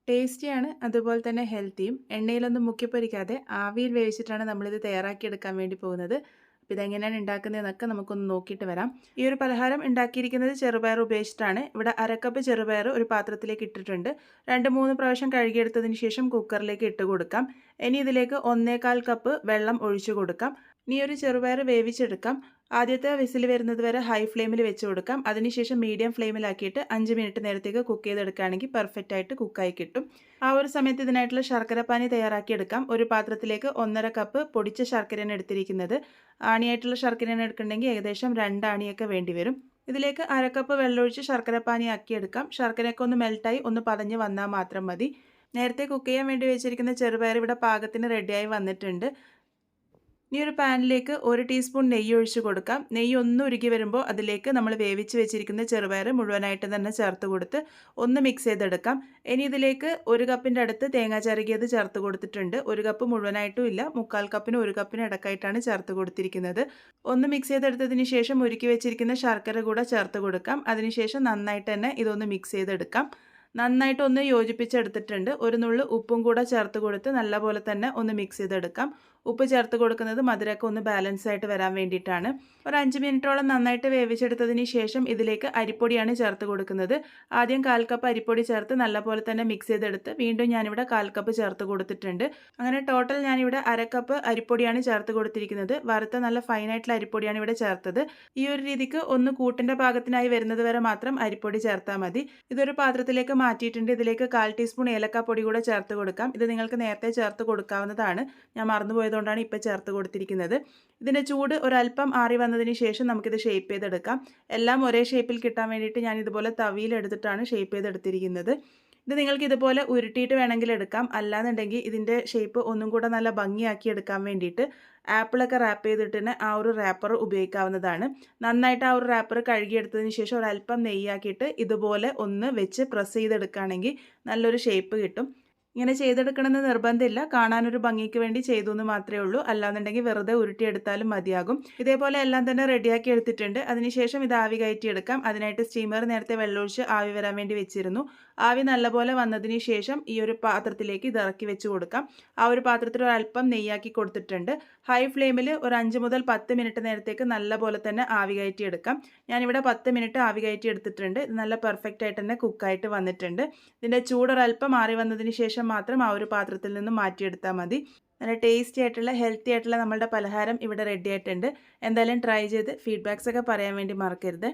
ടേസ്റ്റിയാണ് അതുപോലെ തന്നെ ഹെൽത്തിയും. എണ്ണയിലൊന്നും മുക്കി പൊരിക്കാതെ ആവിയിൽ വേവിച്ചിട്ടാണ് നമ്മളിത് തയ്യാറാക്കിയെടുക്കാൻ വേണ്ടി പോകുന്നത്. അപ്പോൾ ഇതെങ്ങനെയാണ് ഉണ്ടാക്കുന്നതെന്നൊക്കെ നമുക്കൊന്ന് നോക്കിയിട്ട് വരാം. ഈ ഒരു പലഹാരം ഉണ്ടാക്കിയിരിക്കുന്നത് ചെറുപയർ ഉപയോഗിച്ചിട്ടാണ്. ഇവിടെ അരക്കപ്പ് ചെറുപയർ ഒരു പാത്രത്തിലേക്ക് ഇട്ടിട്ടുണ്ട്. 2-3 പ്രാവശ്യം കഴുകിയെടുത്തതിന് ശേഷം കുക്കറിലേക്ക് ഇട്ട് കൊടുക്കാം. ഇനി ഇതിലേക്ക് 1/4 കപ്പ് വെള്ളം ഒഴിച്ചു കൊടുക്കാം. ഇനി ഒരു ചെറുപയർ വേവിച്ചെടുക്കാം. ആദ്യത്തെ വിസിൽ വരുന്നത് വരെ ഹൈ ഫ്ലെയിമിൽ വെച്ച് കൊടുക്കാം. അതിനുശേഷം മീഡിയം ഫ്ലെയിമിലാക്കിയിട്ട് 5 മിനിറ്റ് നേരത്തേക്ക് കുക്ക് ചെയ്തെടുക്കുകയാണെങ്കിൽ പെർഫെക്റ്റ് ആയിട്ട് കുക്കായി കിട്ടും. ആ ഒരു സമയത്ത് ഇതിനായിട്ടുള്ള ശർക്കരപ്പാനി തയ്യാറാക്കിയെടുക്കാം. ഒരു പാത്രത്തിലേക്ക് 1.5 കപ്പ് പൊടിച്ച ശർക്കരയാണ് എടുത്തിരിക്കുന്നത്. ആണിയായിട്ടുള്ള ശർക്കരയാണ് എടുക്കുന്നുണ്ടെങ്കിൽ ഏകദേശം 2 ആണിയൊക്കെ വേണ്ടി വരും. ഇതിലേക്ക് അരക്കപ്പ് വെള്ളമൊഴിച്ച് ശർക്കരപ്പാനി ആക്കിയെടുക്കാം. ശർക്കരയൊക്കെ ഒന്ന് മെൽട്ടായി ഒന്ന് പതഞ്ഞ് വന്നാൽ മാത്രം മതി. നേരത്തെ കുക്ക് ചെയ്യാൻ വേണ്ടി വെച്ചിരിക്കുന്ന ചെറുപയർ ഇവിടെ പാകത്തിന് റെഡിയായി വന്നിട്ടുണ്ട്. ഇനി ഒരു പാനിലേക്ക് 1 ടീസ്പൂൺ നെയ്യ് ഒഴിച്ച് കൊടുക്കാം. നെയ്യ് ഒന്ന് ഉരുകി വരുമ്പോൾ അതിലേക്ക് നമ്മൾ വേവിച്ച് വെച്ചിരിക്കുന്ന ചെറുപയർ മുഴുവനായിട്ട് തന്നെ ചേർത്ത് കൊടുത്ത് ഒന്ന് മിക്സ് ചെയ്തെടുക്കാം. ഇനി ഇതിലേക്ക് 1 കപ്പിൻ്റെ അടുത്ത് തേങ്ങ ചിരകിയത് ചേർത്ത് കൊടുത്തിട്ടുണ്ട്. 1 കപ്പ് മുഴുവനായിട്ടും ഇല്ല, 1/4 കപ്പിന് 1 കപ്പിന് ഇടക്കായിട്ടാണ് ചേർത്ത് കൊടുത്തിരിക്കുന്നത്. ഒന്ന് മിക്സ് ചെയ്തെടുത്തതിന് ശേഷം ഉരുക്കി വെച്ചിരിക്കുന്ന ശർക്കര കൂടെ ചേർത്ത് കൊടുക്കാം. അതിനുശേഷം നന്നായിട്ട് തന്നെ ഇതൊന്ന് മിക്സ് ചെയ്തെടുക്കാം. നന്നായിട്ടൊന്ന് യോജിപ്പിച്ചെടുത്തിട്ടുണ്ട്. ഒരു നുള്ളു ഉപ്പും കൂടെ ചേർത്ത് കൊടുത്ത് നല്ലപോലെ തന്നെ ഒന്ന് മിക്സ് ചെയ്തെടുക്കാം. ഉപ്പ് ചേർത്ത് കൊടുക്കുന്നത് മധുരമൊക്കെ ഒന്ന് ബാലൻസ് ആയിട്ട് വരാൻ വേണ്ടിയിട്ടാണ്. ഒരു 5 മിനിറ്റോളം നന്നായിട്ട് വേവിച്ചെടുത്തതിന് ശേഷം ഇതിലേക്ക് അരിപ്പൊടിയാണ് ചേർത്ത് കൊടുക്കുന്നത്. ആദ്യം 1/4 കപ്പ് അരിപ്പൊടി ചേർത്ത് നല്ലപോലെ തന്നെ മിക്സ് ചെയ്തെടുത്ത് വീണ്ടും ഞാനിവിടെ 1/4 കപ്പ് ചേർത്ത് കൊടുത്തിട്ടുണ്ട്. അങ്ങനെ ടോട്ടൽ ഞാനിവിടെ 1/2 കപ്പ് അരിപ്പൊടിയാണ് ചേർത്ത് കൊടുത്തിരിക്കുന്നത്. വറുത്ത നല്ല ഫൈനായിട്ടുള്ള അരിപ്പൊടിയാണ് ഇവിടെ ചേർത്തത്. ഈ ഒരു രീതിക്ക് ഒന്ന് കൂട്ടിൻ്റെ പാകത്തിനായി വരുന്നത് വരെ മാത്രം അരിപ്പൊടി ചേർത്താൽ മതി. ഇതൊരു പാത്രത്തിലേക്ക് മാറ്റിയിട്ടുണ്ട്. ഇതിലേക്ക് 1/4 ടീസ്പൂൺ ഏലക്കാപ്പൊടി കൂടെ ചേർത്ത് കൊടുക്കാം. ഇത് നിങ്ങൾക്ക് നേരത്തെ ചേർത്ത് കൊടുക്കാവുന്നതാണ്. ഞാൻ മറന്നുപോയതുകൊണ്ടാണ് ഇപ്പോൾ ചേർത്ത് കൊടുത്തിരിക്കുന്നത്. ഇതിൻ്റെ ചൂട് ഒരല്പം ആറി വന്നതിന് ശേഷം നമുക്കിത് ഷേപ്പ് ചെയ്തെടുക്കാം. എല്ലാം ഒരേ ഷേപ്പിൽ കിട്ടാൻ വേണ്ടിയിട്ട് ഞാൻ ഇതുപോലെ തവിയിലെടുത്തിട്ടാണ് ഷേപ്പ് ചെയ്തെടുത്തിരിക്കുന്നത്. ഇത് നിങ്ങൾക്ക് ഇതുപോലെ ഉരുട്ടിയിട്ട് വേണമെങ്കിൽ എടുക്കാം. അല്ലാന്നുണ്ടെങ്കിൽ ഇതിൻ്റെ ഷേപ്പ് ഒന്നും കൂടെ നല്ല ഭംഗിയാക്കി എടുക്കാൻ വേണ്ടിയിട്ട് ആപ്പിളൊക്കെ റാപ്പ് ചെയ്തിട്ട് ആ ഒരു റാപ്പർ ഉപയോഗിക്കാവുന്നതാണ്. നന്നായിട്ട് ആ ഒരു റാപ്പർ കഴുകിയെടുത്തതിന് ശേഷം ഒരല്പം നെയ്യാക്കിയിട്ട് ഇതുപോലെ ഒന്ന് വെച്ച് പ്രസ് ചെയ്തെടുക്കുകയാണെങ്കിൽ നല്ലൊരു ഷേപ്പ് കിട്ടും. ഇങ്ങനെ ചെയ്തെടുക്കണമെന്ന് നിർബന്ധമില്ല, കാണാനൊരു ഭംഗിക്ക് വേണ്ടി ചെയ്തു എന്ന് മാത്രമേ ഉള്ളൂ. അല്ലാന്നുണ്ടെങ്കിൽ വെറുതെ ഉരുട്ടിയെടുത്താലും മതിയാകും. ഇതേപോലെ എല്ലാം തന്നെ റെഡിയാക്കി എടുത്തിട്ടുണ്ട്. അതിനുശേഷം ഇത് ആവി കയറ്റിയെടുക്കാം. അതിനായിട്ട് സ്റ്റീമർ നേരത്തെ വെള്ളമൊഴിച്ച് ആവി വരാൻ വേണ്ടി വെച്ചിരുന്നു. ആവി നല്ലപോലെ വന്നതിന് ശേഷം ഈ ഒരു പാത്രത്തിലേക്ക് ഇത് ഇറക്കി വെച്ച് കൊടുക്കാം. ആ ഒരു പാത്രത്തിൽ ഒരല്പം നെയ്യാക്കി കൊടുത്തിട്ടുണ്ട്. ഹൈ ഫ്ലെയിമിൽ ഒരു 5 മുതൽ 10 മിനിറ്റ് നേരത്തേക്ക് നല്ലപോലെ തന്നെ ആവി കയറ്റിയെടുക്കാം. ഞാനിവിടെ 10 മിനിറ്റ് ആവി കയറ്റി എടുത്തിട്ടുണ്ട്. ഇത് നല്ല പെർഫെക്റ്റ് ആയിട്ട് തന്നെ കുക്കായിട്ട് വന്നിട്ടുണ്ട്. ഇതിൻ്റെ ചൂടൊരല്പം മാറി വന്നതിന് ശേഷം മാത്രം ആ ഒരു പാത്രത്തിൽ നിന്ന് മാറ്റിയെടുത്താൽ മതി. നല്ല ടേസ്റ്റി ആയിട്ടുള്ള ഹെൽത്തി ആയിട്ടുള്ള നമ്മളുടെ പലഹാരം ഇവിടെ റെഡി ആയിട്ടുണ്ട്. എന്തായാലും ട്രൈ ചെയ്ത് ഫീഡ്ബാക്സ് ഒക്കെ പറയാൻ വേണ്ടി മറക്കരുത്.